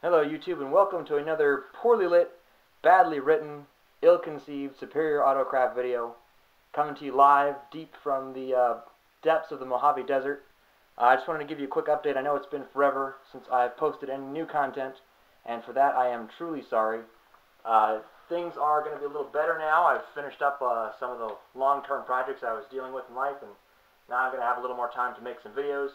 Hello YouTube, and welcome to another poorly lit, badly written, ill-conceived Superior Autocraft video, coming to you live deep from the depths of the Mojave Desert. I just wanted to give you a quick update. I know it's been forever since I've posted any new content, and for that I am truly sorry. Things are going to be a little better now. I've finished up some of the long-term projects I was dealing with in life, and now I'm going to have a little more time to make some videos.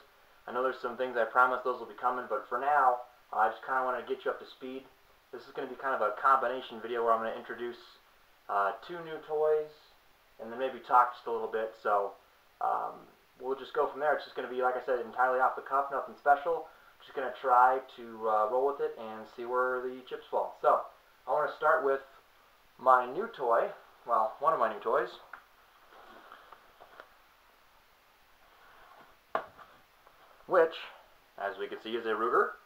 I know there's some things I promised those will be coming, but for now, I just kind of want to get you up to speed. This is going to be kind of a combination video where I'm going to introduce two new toys and then maybe talk just a little bit. So we'll just go from there. It's just going to be, like I said, entirely off the cuff, nothing special. Just going to try to roll with it and see where the chips fall. So I want to start with my new toy. Well, one of my new toys. Which, as we can see, is a Ruger.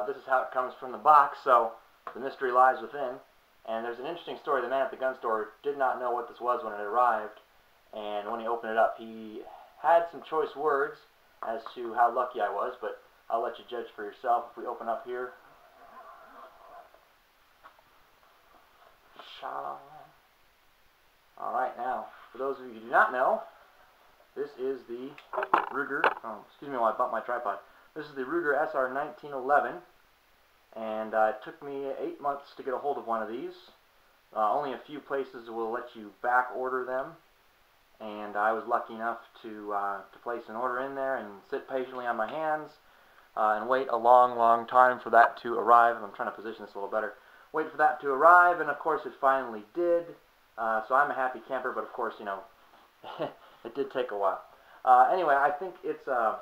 This is how it comes from the box, so the mystery lies within. And there's an interesting story. The man at the gun store did not know what this was when it arrived, and when he opened it up, he had some choice words as to how lucky I was, but I'll let you judge for yourself. If we open up here, alright, now, for those of you who do not know, this is the Ruger, excuse me while I bump my tripod. This is the Ruger SR1911, and it took me 8 months to get a hold of one of these. Only a few places will let you back order them, and I was lucky enough to place an order in there and sit patiently on my hands and wait a long time for that to arrive. I'm trying to position this a little better. Wait for that to arrive, and of course it finally did. So I'm a happy camper, but of course, you know, it did take a while. Anyway, I think it's a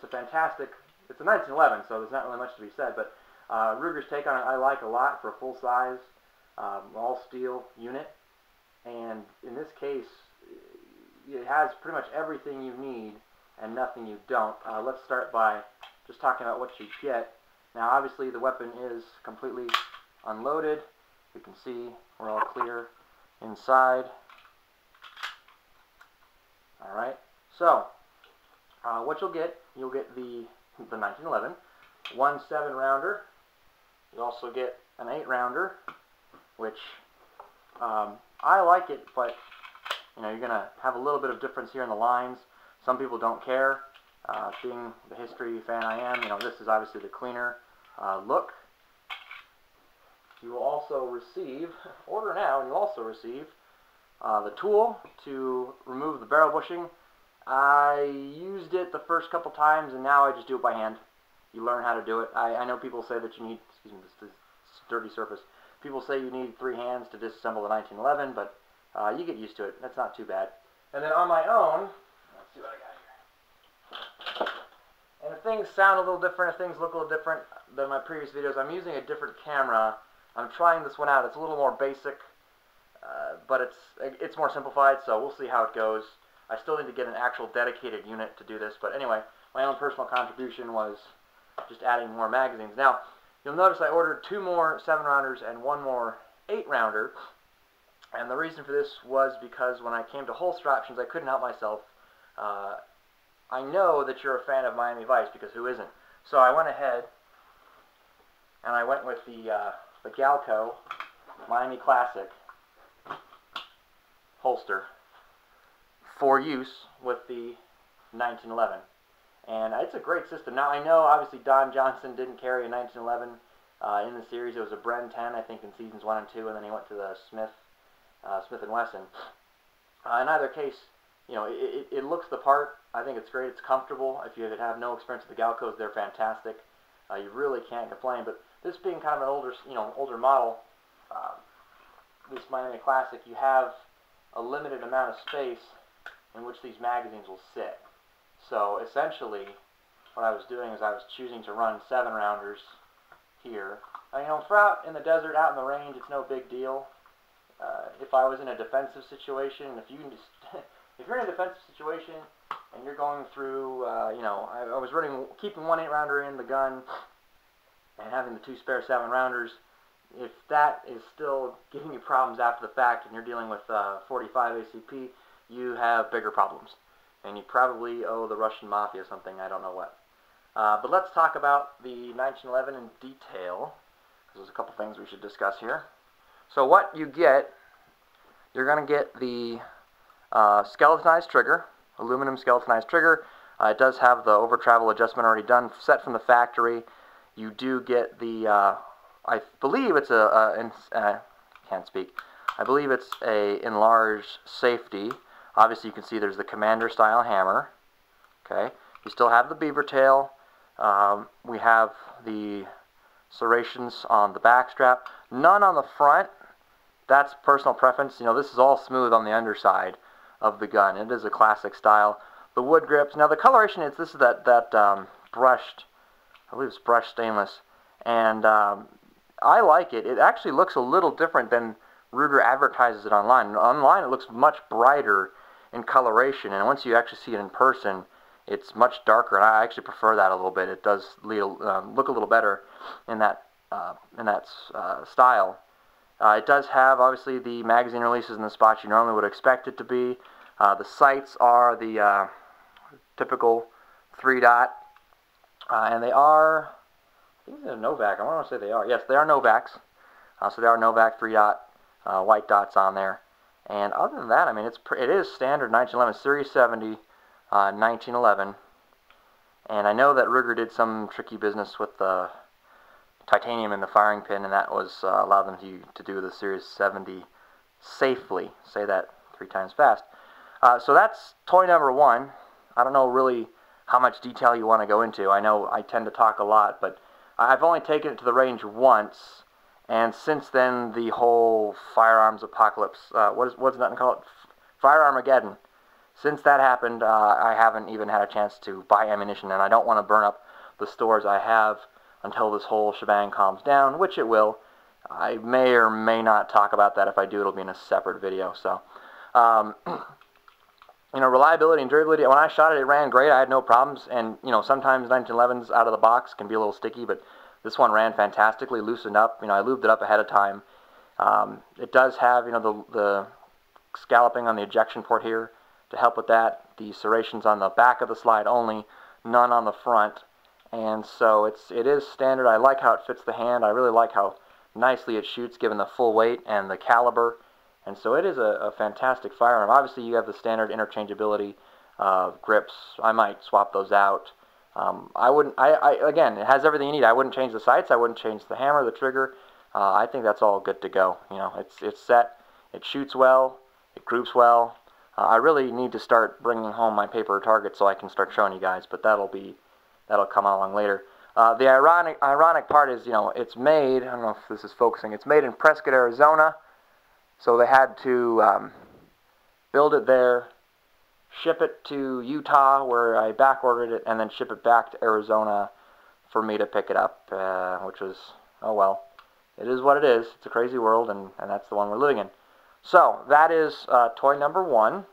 fantastic. It's a 1911, so there's not really much to be said, but Ruger's take on it I like a lot for a full-size, all-steel unit. And in this case, it has pretty much everything you need and nothing you don't. Let's start by just talking about what you get. Now, obviously, the weapon is completely unloaded. You can see we're all clear inside. Alright, so what you'll get the 1911, one 7-rounder. You also get an 8-rounder, which I like it, but you know, you're gonna have a little bit of difference here in the lines. Some people don't care. Being the history fan I am, you know, this is obviously the cleaner look. You will also receive, order now, and you'll also receive the tool to remove the barrel bushing. I used it the first couple times, and now I just do it by hand. You learn how to do it. I know people say that you need, excuse me, this dirty surface. People say you need 3 hands to disassemble the 1911, but you get used to it. That's not too bad. And then on my own, let's see what I got here. And if things sound a little different, if things look a little different than my previous videos, I'm using a different camera. I'm trying this one out. It's a little more basic, but it's more simplified, so we'll see how it goes. I still need to get an actual dedicated unit to do this, but anyway, my own personal contribution was just adding more magazines. Now, you'll notice I ordered 2 more 7-rounders and 1 more 8-rounder, and the reason for this was because when I came to holster options, I couldn't help myself. I know that you're a fan of Miami Vice, because who isn't? So I went ahead and I went with the Galco Miami Classic holster for use with the 1911, and it's a great system. Now, I know obviously Don Johnson didn't carry a 1911 in the series. It was a Bren 10, I think, in seasons 1 and 2, and then he went to the Smith & Wesson. In either case, you know, it looks the part. I think it's great. It's comfortable. If you have no experience with the Galcos, they're fantastic. You really can't complain. But this being kind of an older model, this Miami Classic, you have a limited amount of space in which these magazines will sit. So essentially, what I was doing is I was choosing to run 7-rounders here. You know, for out in the desert, out in the range, it's no big deal. If I was in a defensive situation, if you're in a defensive situation and you're going through, you know, I was keeping 1 8-rounder in the gun and having the 2 spare 7-rounders. If that is still giving you problems after the fact and you're dealing with 45 ACP, you have bigger problems. And you probably owe the Russian mafia something, I don't know what. But let's talk about the 1911 in detail. There's a couple things we should discuss here. So what you get, you're going to get the skeletonized trigger, aluminum skeletonized trigger. It does have the over travel adjustment already done, set from the factory. You do get the, I believe it's can't speak. I believe it's a enlarged safety. Obviously you can see there's the commander style hammer. Okay, you still have the beaver tail. We have the serrations on the back strap. None on the front. That's personal preference. You know, this is all smooth on the underside of the gun. It is a classic style. The wood grips. Now the coloration is, this is that brushed, I believe it's brushed stainless, and I like it. It actually looks a little different than Ruger advertises it online. Online it looks much brighter in coloration, and once you actually see it in person, it's much darker, and I actually prefer that a little bit. It does look a little better in that style. It does have, obviously, the magazine releases in the spots you normally would expect it to be. The sights are the typical 3-dot, and they are, I think they're Novak. I want to say they are. Yes, they are Novaks. So they are Novak 3-dot white dots on there. And other than that, I mean, it is standard 1911, Series 70, 1911. And I know that Ruger did some tricky business with the titanium in the firing pin, and that was allowed them to do the Series 70 safely. Say that 3 times fast. So that's toy number 1. I don't know really how much detail you want to go into. I know I tend to talk a lot, but I've only taken it to the range once, and since then the whole firearms apocalypse, what's that called? Fire-Armageddon. Since that happened, I haven't even had a chance to buy ammunition, and I don't want to burn up the stores I have until this whole shebang calms down, which it will. I may or may not talk about that. If I do, it'll be in a separate video. So, you know, reliability and durability. When I shot it, it ran great. I had no problems. And, you know, sometimes 1911s out of the box can be a little sticky, but this one ran fantastically, loosened up. You know, I lubed it up ahead of time. It does have, you know, the scalloping on the ejection port here to help with that. The serrations on the back of the slide only, none on the front. And so it is standard. I like how it fits the hand. I really like how nicely it shoots given the full weight and the caliber. And so it is a fantastic firearm. Obviously you have the standard interchangeability grips. I might swap those out. Again, it has everything you need. I wouldn't change the sights. I wouldn't change the hammer, the trigger. I think that's all good to go. You know, it's set. It shoots well. It groups well. I really need to start bringing home my paper targets so I can start showing you guys, but that'll come along later. The ironic part is, you know, it's made, I don't know if this is focusing, it's made in Prescott, Arizona, so they had to build it there, ship it to Utah where I back ordered it, and then ship it back to Arizona for me to pick it up, which was, oh well, it is what it is. It's a crazy world, and that's the one we're living in. So that is toy number 1,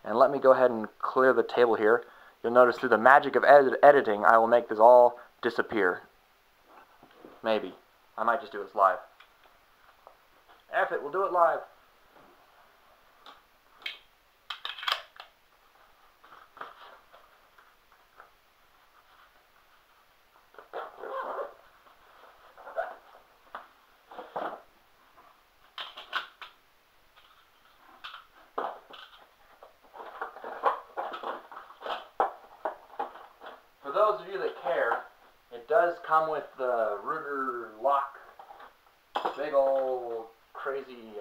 and let me go ahead and clear the table here. You'll notice through the magic of editing, I will make this all disappear. Maybe. I might just do this live. F it, we'll do it live. For those of you that care, it does come with the Ruger lock, big old crazy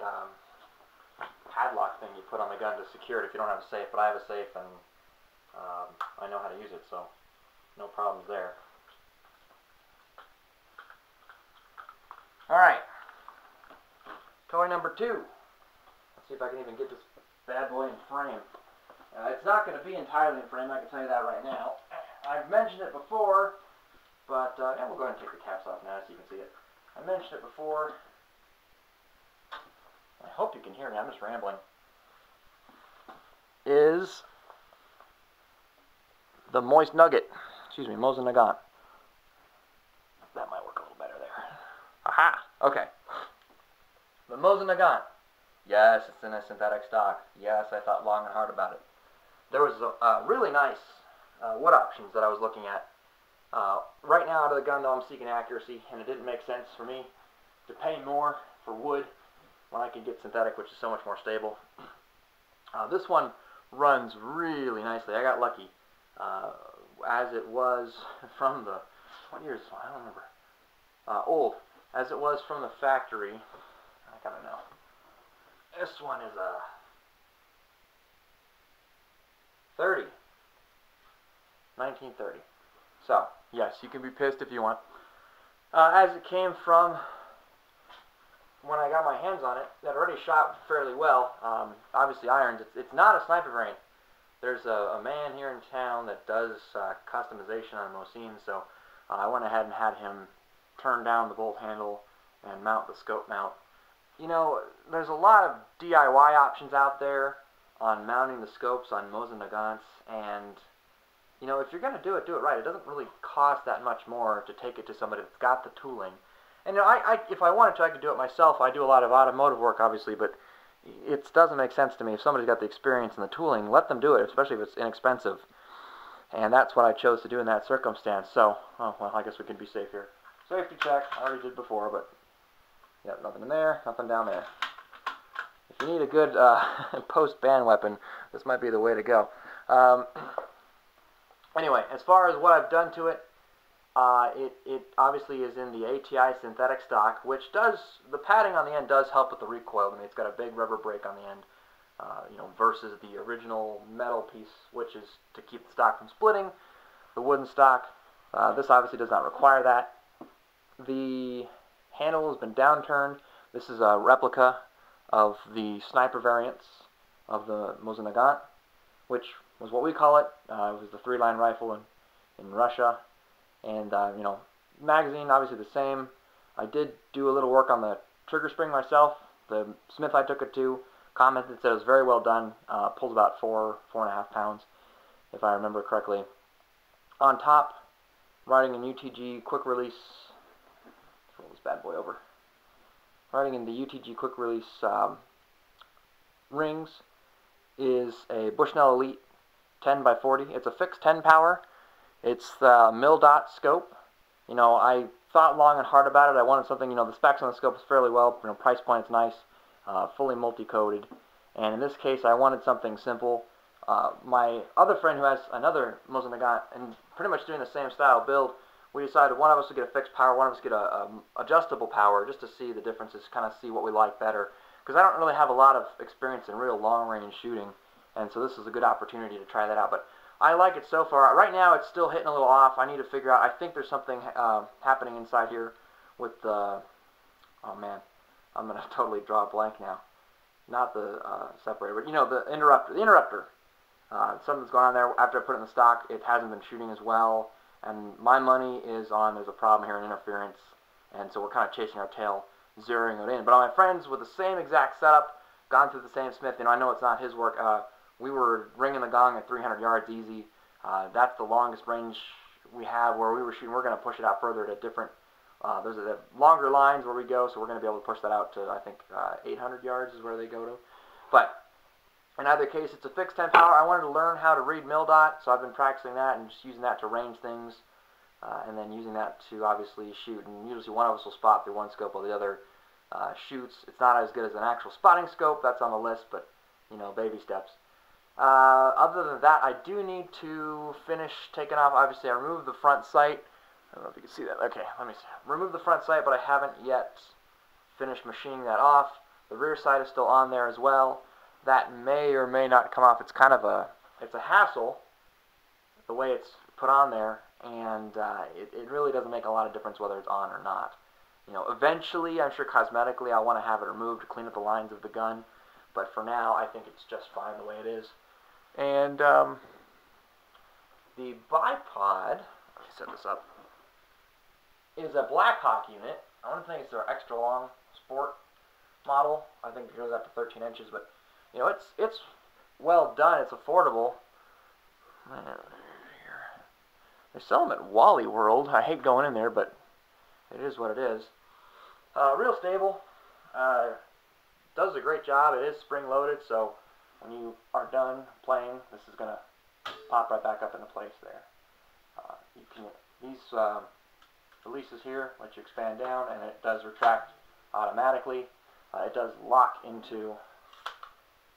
padlock thing you put on the gun to secure it if you don't have a safe, but I have a safe and I know how to use it, so no problems there. Alright, toy number 2. Let's see if I can even get this bad boy in frame. It's not going to be entirely in frame, I can tell you that right now. I've mentioned it before, but and we'll go ahead and take the caps off now so you can see it. I mentioned it before. I hope you can hear me, I'm just rambling. Is the Mosin Nagant. That might work a little better there. Aha! Okay. The Mosin Nagant. Yes, it's in a synthetic stock. Yes, I thought long and hard about it. There was really nice wood options that I was looking at, Right now, out of the gun, though, I'm seeking accuracy, and it didn't make sense for me to pay more for wood when I could get synthetic, which is so much more stable. This one runs really nicely. I got lucky. As it was from the, what year is this one? I don't remember. Old. As it was from the factory, I gotta know. This one is a 1930. So, yes, you can be pissed if you want. As it came from when I got my hands on it, that already shot fairly well. Obviously irons. It's not a sniper variant. There's a man here in town that does customization on Mosin, so I went ahead and had him turn down the bolt handle and mount the scope mount. You know, there's a lot of DIY options out there on mounting the scopes on Mosin Nagants, and you know, if you're going to do it right. It doesn't really cost that much more to take it to somebody that's got the tooling. And you know, if I wanted to, I could do it myself. I do a lot of automotive work, obviously, but it doesn't make sense to me. If somebody's got the experience and the tooling, let them do it, especially if it's inexpensive. And that's what I chose to do in that circumstance. So, oh, well, I guess we can be safe here. Safety check, I already did before, but yep, nothing in there, nothing down there. If you need a good post-ban weapon, this might be the way to go. Anyway, as far as what I've done to it, it obviously is in the ATI synthetic stock, which does, the padding on the end does help with the recoil. I mean, it's got a big rubber brake on the end, you know, versus the original metal piece, which is to keep the stock from splitting, the wooden stock. This obviously does not require that. The handle has been downturned. This is a replica of the sniper variants of the Mosin Nagant, which was what we call it. It was the 3-line rifle in Russia. And, you know, magazine, obviously the same. I did do a little work on the trigger spring myself. The smith I took it to commented, said it was very well done. Pulls about 4.5 pounds, if I remember correctly. On top, riding in UTG quick release. Roll this bad boy over. Riding in the UTG quick release rings is a Bushnell Elite 10x40. It's a fixed 10 power. It's the mil-dot scope. You know, I thought long and hard about it. I wanted something, you know, the specs on the scope is fairly well, you know, price point's nice, fully multi-coated. And in this case, I wanted something simple. My other friend who has another Mosin Nagant, and pretty much doing the same style build, we decided one of us would get a fixed power, one of us get a adjustable power, just to see the differences, kind of see what we like better. Because I don't really have a lot of experience in real long-range shooting, and so this is a good opportunity to try that out. But I like it so far. Right now, it's still hitting a little off. I need to figure out. I think there's something happening inside here with the. Oh man, I'm gonna totally draw a blank now. Not the separator, but you know, the interrupter. The interrupter. Something's going on there. After I put it in the stock, it hasn't been shooting as well. And my money is on, there's a problem here in interference, and so we're kind of chasing our tail, zeroing it in. But on my friends with the same exact setup, gone through the same smith, you know, I know it's not his work. We were ringing the gong at 300 yards easy. That's the longest range we have where we were shooting. We're going to push it out further to different, there's the longer lines where we go, so we're going to be able to push that out to, I think, 800 yards is where they go to. But in either case, it's a fixed 10 power. I wanted to learn how to read mil-dot, so I've been practicing that and just using that to range things, and then using that to obviously shoot. And usually one of us will spot through one scope while the other shoots. It's not as good as an actual spotting scope. That's on the list, but, you know, baby steps. Other than that, I do need to finish taking off. Obviously, I removed the front sight. I don't know if you can see that. Okay, let me see. Remove the front sight, but I haven't yet finished machining that off. The rear sight is still on there as well. That may or may not come off. It's kind of it's a hassle, the way it's put on there, and it really doesn't make a lot of difference whether it's on or not. You know, eventually, I'm sure cosmetically, I want to have it removed to clean up the lines of the gun, but for now, I think it's just fine the way it is. And the bipod, let me set this up, is a Blackhawk unit. I don't think it's their extra long sport model. I think it goes up to 13 inches, but you know, it's well done. It's affordable. They sell them at Wally World. I hate going in there, but it is what it is. Real stable. Does a great job. It is spring-loaded, so when you are done playing, this is going to pop right back up into place there. You can these releases here let you expand down, and it does retract automatically. It does lock into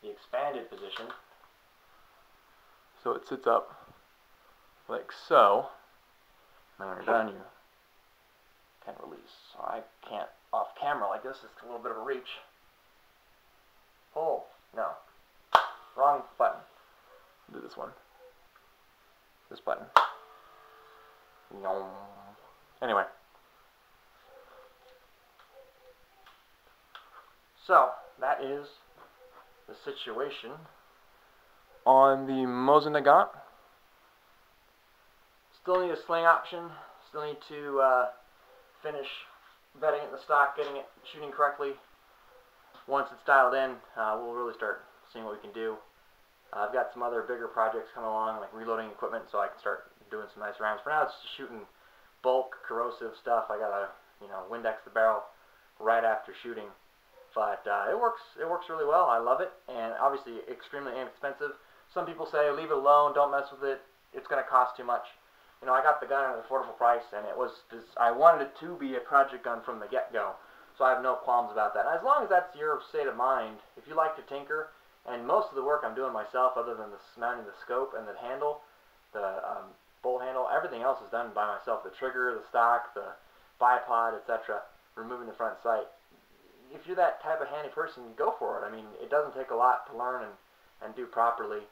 the expanded position, so it sits up like so. And when you're done, you can release. So I can't off camera like this. It's a little bit of a reach. Pull. No. Wrong button. Do this one. This button. No. Anyway. So, that is the situation on the Mosin Nagant. Still need a sling option. Still need to finish vetting it in the stock, getting it shooting correctly. Once it's dialed in, we'll really start seeing what we can do. I've got some other bigger projects coming along, like reloading equipment, so I can start doing some nice rounds. For now, it's just shooting bulk, corrosive stuff. I gotta, Windex the barrel right after shooting. But it works really well. I love it, and obviously extremely inexpensive. Some people say leave it alone, don't mess with it. It's going to cost too much. I got the gun at an affordable price, and I wanted it to be a project gun from the get-go. So I have no qualms about that. As long as that's your state of mind, if you like to tinker, and most of the work I'm doing myself, other than mounting the scope and the handle, the bolt handle, everything else is done by myself. The trigger, the stock, the bipod, etc. Removing the front sight. If you're that type of handy person, go for it. I mean, it doesn't take a lot to learn and do properly.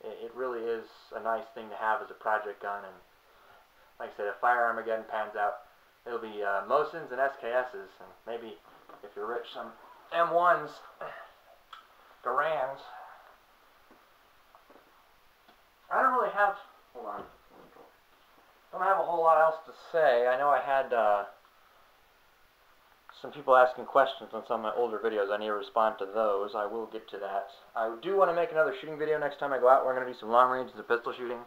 It really is a nice thing to have as a project gun. And like I said, if firearm again pans out, it'll be Mosins and SKSs, and maybe if you're rich, some M1s, Garans. I don't really have. Hold on. Don't have a whole lot else to say. I know I had some people asking questions on some of my older videos. I need to respond to those. I will get to that. I do want to make another shooting video next time I go out. We're going to do some long range and some pistol shooting.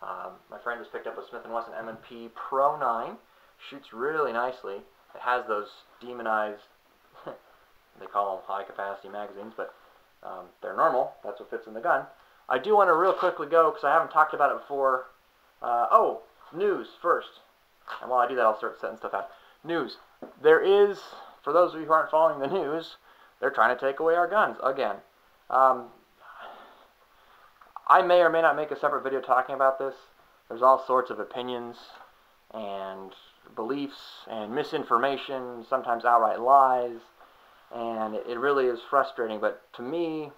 My friend just picked up a Smith & Wesson M&P Pro 9. Shoots really nicely. It has those demonized, they call them high capacity magazines, but they're normal. That's what fits in the gun. I do want to real quickly go, because I haven't talked about it before. Oh, news first. And while I do that, I'll start setting stuff out. News. There is, for those of you who aren't following the news, they're trying to take away our guns again. I may or may not make a separate video talking about this. There's all sorts of opinions and beliefs and misinformation, sometimes outright lies, and it really is frustrating. But to me,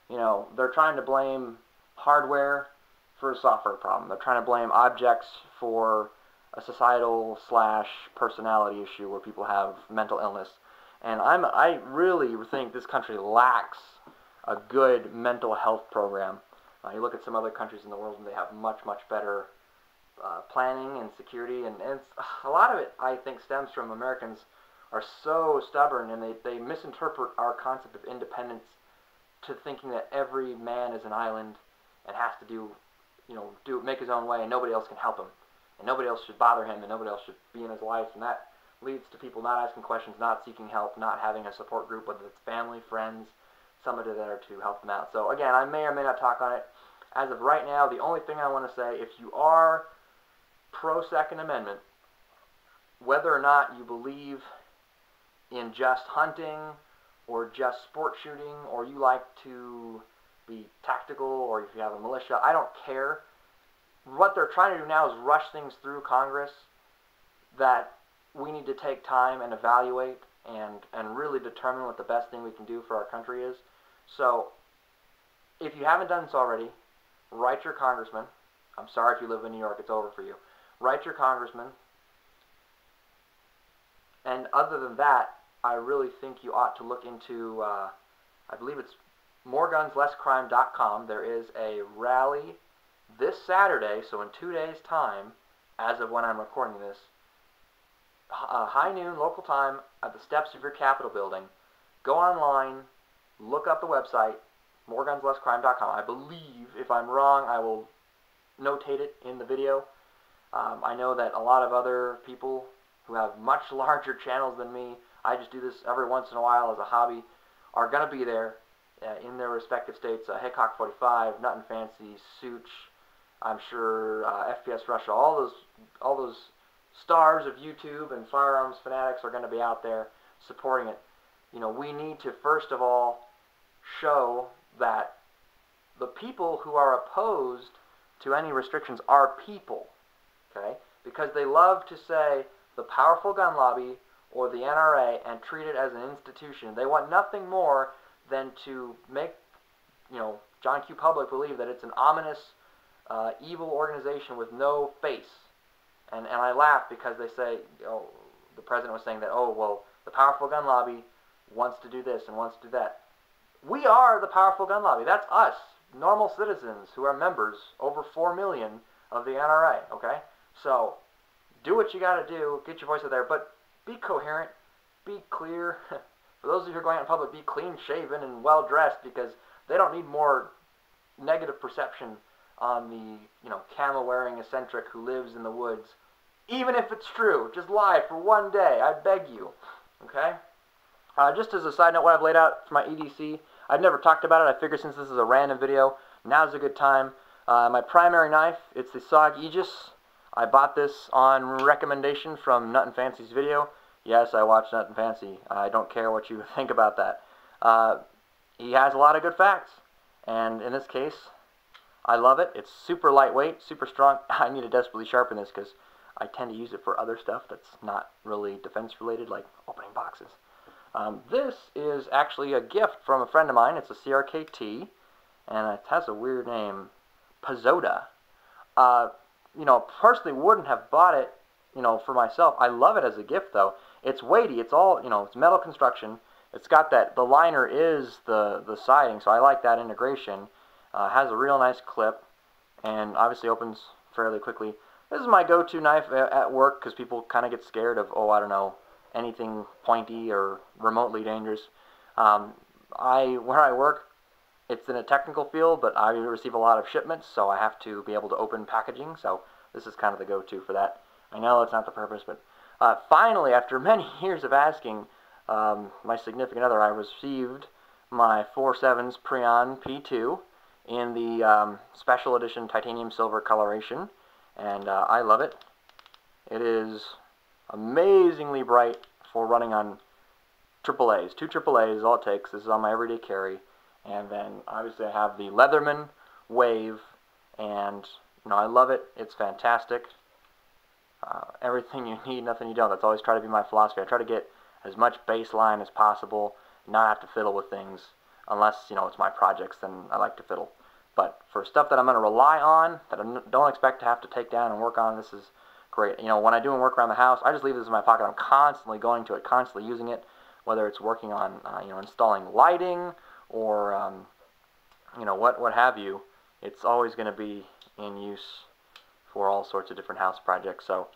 they're trying to blame hardware for a software problem. They're trying to blame objects for a societal / personality issue where people have mental illness. And I really think this country lacks a good mental health program. You look at some other countries in the world and they have much, much better planning and security. And a lot of it, I think, stems from Americans are so stubborn, and they misinterpret our concept of independence to thinking that every man is an island and has to make his own way, and nobody else can help him. And nobody else should bother him, and nobody else should be in his life. And that leads to people not asking questions, not seeking help, not having a support group, whether it's family, friends, somebody there to help them out. So again, I may or may not talk on it. As of right now, the only thing I want to say, if you are pro-Second Amendment, whether or not you believe in just hunting or just sport shooting, or you like to be tactical, or if you have a militia, I don't care. What they're trying to do now is rush things through Congress that we need to take time and evaluate and really determine what the best thing we can do for our country is. So if you haven't done so already, write your congressman. I'm sorry if you live in New York, it's over for you. Write your congressman. And other than that, I really think you ought to look into, I believe it's moregunslesscrime.com. There is a rally this Saturday, so in 2 days' time, as of when I'm recording this, high noon local time at the steps of your Capitol building. Go online, look up the website, moregunslesscrime.com. I believe, if I'm wrong, I will notate it in the video. I know that a lot of other people who have much larger channels than me, I just do this every once in a while as a hobby, are going to be there in their respective states. Hickok 45, Nut and Fancy, Such, I'm sure FPS Russia, all those stars of YouTube and firearms fanatics are going to be out there supporting it. You know, we need to first of all show that the people who are opposed to any restrictions are people, okay? Because they love to say the powerful gun lobby or the NRA and treat it as an institution. They want nothing more than to make, you know, John Q. Public believe that it's an ominous, evil organization with no face. And I laugh because they say, oh, the president was saying that, oh, well, the powerful gun lobby wants to do this and wants to do that. We are the powerful gun lobby. That's us, normal citizens who are members, over 4 million of the NRA, okay? So do what you got to do, get your voice out there, but be coherent, be clear. For those of you who are going out in public, be clean-shaven and well-dressed, because they don't need more negative perception on the, you know, camel-wearing eccentric who lives in the woods. Even if it's true, just lie for one day, I beg you, okay? Just as a side note, what I've laid out for my EDC, I've never talked about it. I figured since this is a random video, now's a good time. My primary knife, it's the SOG Aegis. I bought this on recommendation from Nut and Fancy's video. Yes, I watched Nut and Fancy. I don't care what you think about that. He has a lot of good facts, and in this case, I love it. It's super lightweight, super strong. I need to desperately sharpen this because I tend to use it for other stuff that's not really defense-related, like opening boxes. This is actually a gift from a friend of mine. It's a CRKT, and it has a weird name, Pazoda. You know, personally wouldn't have bought it, you know, for myself. I love it as a gift, though. It's weighty. It's all, you know, it's metal construction. It's got that, the liner is the siding, so I like that integration. Has a real nice clip, and obviously opens fairly quickly. This is my go-to knife at work because people kind of get scared of, oh, I don't know, anything pointy or remotely dangerous. Where I work, it's in a technical field, but I receive a lot of shipments, so I have to be able to open packaging, so this is kind of the go-to for that. I know it's not the purpose, but finally, after many years of asking my significant other, I received my 4.7's Prion P2 in the special edition titanium silver coloration, and I love it. It is amazingly bright for running on AAAs. 2 AAAs is all it takes. This is on my everyday carry. And then obviously I have the Leatherman Wave, and you know, I love it. It's fantastic. Everything you need, nothing you don't. That's always try to be my philosophy. I try to get as much baseline as possible, not have to fiddle with things, unless, you know, it's my projects, then I like to fiddle. But for stuff that I'm going to rely on, that I don't expect to have to take down and work on, this is great. You know, when I do work around the house, I just leave this in my pocket. I'm constantly going to it, constantly using it, whether it's working on, you know, installing lighting or, you know, what have you. It's always going to be in use for all sorts of different house projects. So,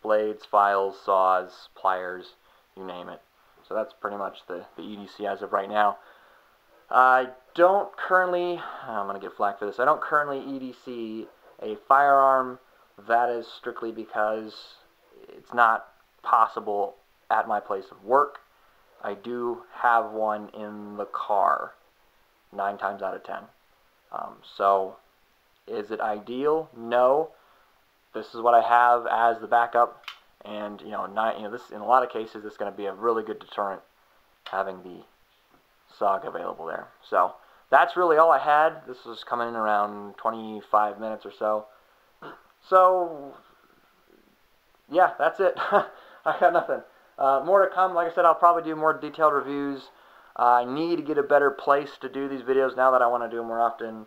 blades, files, saws, pliers, you name it. So that's pretty much the EDC as of right now. I don't currently, I'm going to get flack for this, I don't currently EDC a firearm. That is strictly because it's not possible at my place of work. I do have one in the car, 9 times out of 10. So, is it ideal? No. This is what I have as the backup, and you know, this in a lot of cases, this is going to be a really good deterrent having the SOG available there. So that's really all I had. This was coming in around 25 minutes or so. So yeah, that's it. I got nothing. More to come. Like I said, I'll probably do more detailed reviews. I need to get a better place to do these videos now that I want to do them more often.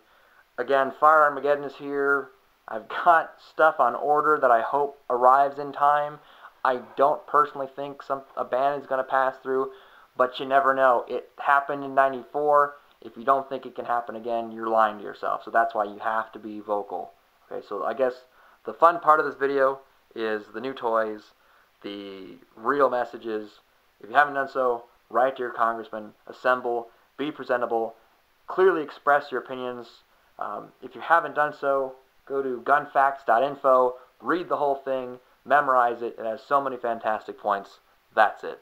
Again, Fire Armageddon is here. I've got stuff on order that I hope arrives in time. I don't personally think a ban is going to pass through, but you never know. It happened in '94. If you don't think it can happen again, you're lying to yourself. So that's why you have to be vocal. Okay, so I guess the fun part of this video is the new toys, the real messages. If you haven't done so, write to your congressman, assemble, be presentable, clearly express your opinions. If you haven't done so, go to gunfacts.info, read the whole thing, memorize it. It has so many fantastic points. That's it.